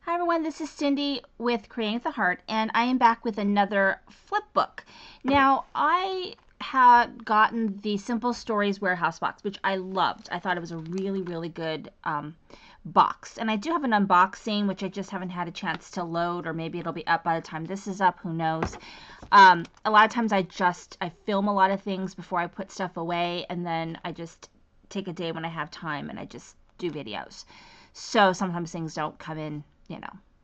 Hi everyone, this is Cindy with Creating with the Heart, and I am back with another flip book. Now, I had gotten the Simple Stories Warehouse box, which I loved. I thought it was a really, really good box. And I do have an unboxing, which I just haven't had a chance to load, or maybe it'll be up by the time this is up, who knows. A lot of times I film a lot of things before I put stuff away, and then I just take a day when I have time and I just do videos. So sometimes things don't come in,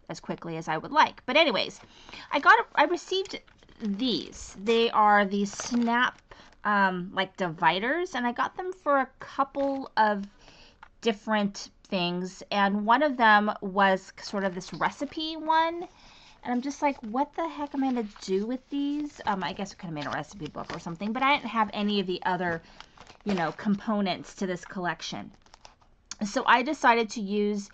as quickly as I would like. But anyways, I received these. They are the snap like dividers, and I got them for a couple of different things, and one of them was sort of this recipe one, and I'm just like, what the heck am I going to do with these? I guess I could have made a recipe book or something, but I didn't have any of the other components to this collection. So I decided to use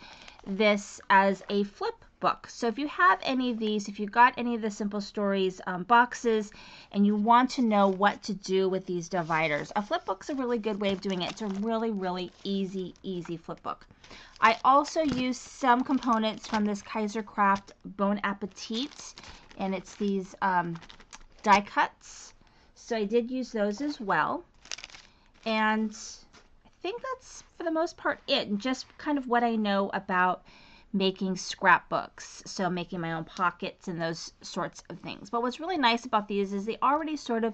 this as a flip book. So if you have any of these, if you got any of the Simple Stories boxes and you want to know what to do with these dividers, a flip book's a really good way of doing it. It's a really, really easy flip book. I also used some components from this Kaiser Craft Bon Appetit, and it's these die cuts. So I did use those as well. And I think that's, for the most part, it. And just kind of what I know about making scrapbooks. So making my own pockets and those sorts of things. But what's really nice about these is they already sort of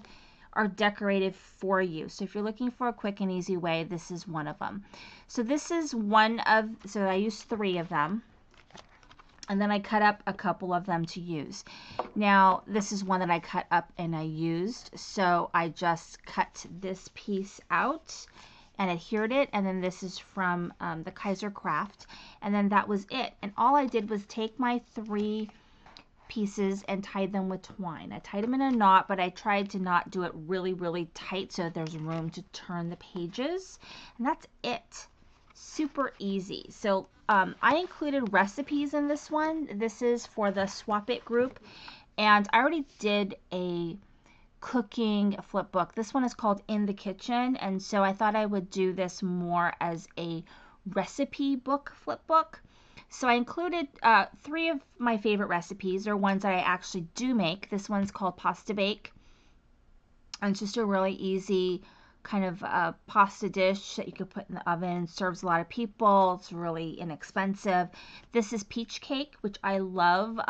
are decorated for you. So if you're looking for a quick and easy way, this is one of them. So this is so I used 3 of them. And then I cut up a couple of them to use. Now, this is one that I cut up and I used. So I just cut this piece out and adhered it. And then this is from the Kaiser Craft. And then that was it. And all I did was take my 3 pieces and tie them with twine. I tied them in a knot, but I tried to not do it really, really tight so that there's room to turn the pages. And that's it. Super easy. So I included recipes in this one. This is for the Swap It group, and I already did a cooking flip book. This one is called In the Kitchen, and so I thought I would do this more as a recipe book flip book. So I included 3 of my favorite recipes, or ones that I actually do make. This one's called Pasta Bake, and it's just a really easy kind of pasta dish that you could put in the oven. Serves a lot of people. It's really inexpensive. This is peach cake, which I love.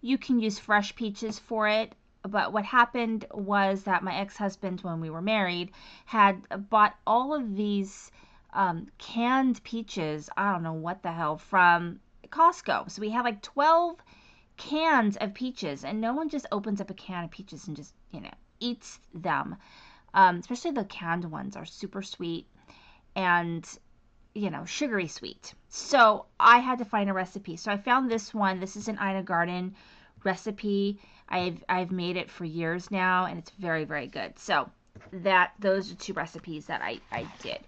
You can use fresh peaches for it, but what happened was that my ex-husband, when we were married, had bought all of these canned peaches, I don't know what the hell, from Costco. So we had like 12 cans of peaches, and no one just opens up a can of peaches and just, eats them. Especially the canned ones are super sweet and, sugary sweet. So I had to find a recipe. So I found this one. This is an Ina Garden recipe. I've made it for years now, and it's very, very good. So those are 2 recipes that I did.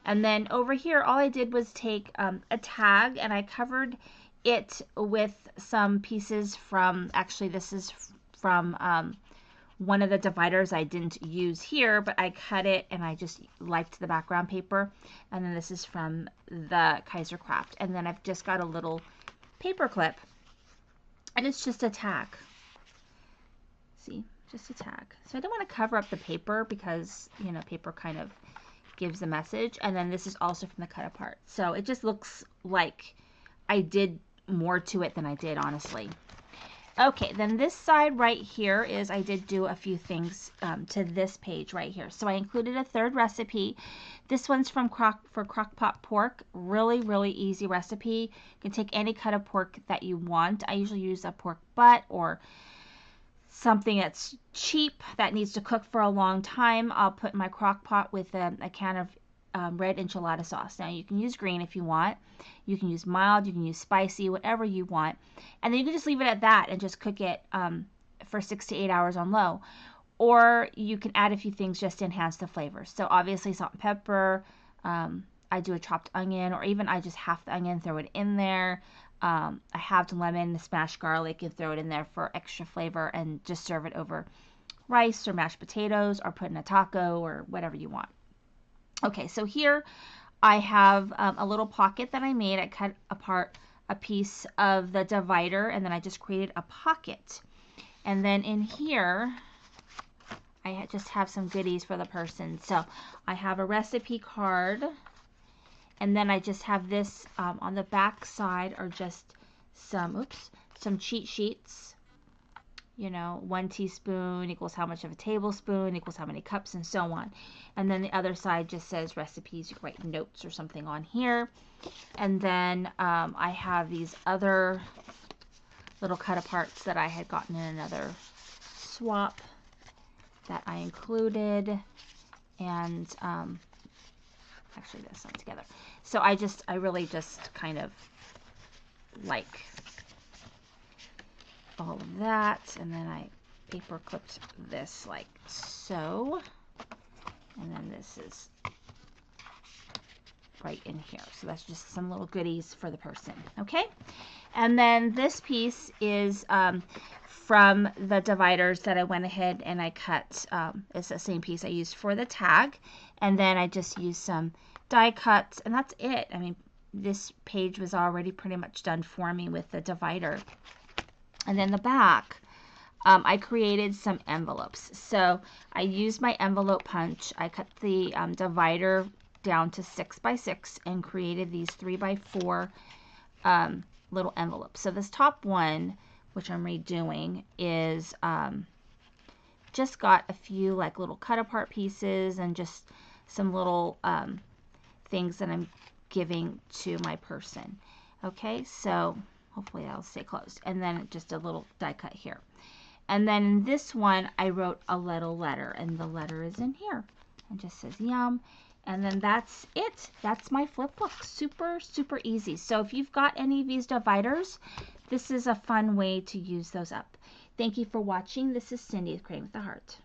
And then over here, all I did was take a tag, and I covered it with some pieces from, actually this is from one of the dividers I didn't use here, but I cut it and I just liked the background paper. And then this is from the Kaiser Craft. And then I've just got a little paper clip, and it's just a tag. See, just a tag. So I don't want to cover up the paper because, paper kind of gives the message. And then this is also from the cut apart. So it just looks like I did more to it than I did, honestly. Okay, then this side right here is, I did do a few things to this page right here. So I included a 3rd recipe. This one's for crock-pot pork. Really, really easy recipe. You can take any cut of pork that you want. I usually use a pork butt or something that's cheap that needs to cook for a long time. I'll put in my crock pot with a can of red enchilada sauce. Now you can use green if you want. You can use mild, you can use spicy, whatever you want. And then you can just leave it at that and just cook it for 6 to 8 hours on low. Or you can add a few things just to enhance the flavor. So obviously salt and pepper. I do a chopped onion, or even I just half the onion, throw it in there. I halved lemon, smashed garlic, and throw it in there for extra flavor, and just serve it over rice or mashed potatoes, or put in a taco, or whatever you want. Okay, so here I have a little pocket that I made. I cut apart a piece of the divider, and then I just created a pocket. And then in here, I just have some goodies for the person. So I have a recipe card, and then I just have this on the back side are just some cheat sheets. You know, 1 teaspoon equals how much of a tablespoon equals how many cups, and so on. And then the other side just says recipes. You can write notes or something on here. And then I have these other little cut aparts that I had gotten in another swap that I included, and actually that's not together. So I really just kind of like all of that, and then I paper clipped this like so, and then this is right in here. So that's just some little goodies for the person. Okay, and then this piece is from the dividers that I went ahead and I cut. It's the same piece I used for the tag, and then I just used some die cuts, and that's it. I mean, this page was already pretty much done for me with the divider. And then the back, I created some envelopes. So I used my envelope punch. I cut the divider down to 6 by 6 and created these 3 by 4 little envelopes. So this top one, which I'm redoing, is just got a few like little cut apart pieces and just some little things that I'm giving to my person. Okay, so hopefully that'll stay closed. And then just a little die cut here. And then in this one, I wrote a little letter, and the letter is in here. It just says yum. And then that's it. That's my flip book. Super, super easy. So if you've got any of these dividers, this is a fun way to use those up. Thank you for watching. This is Cindy with Creating with the Heart.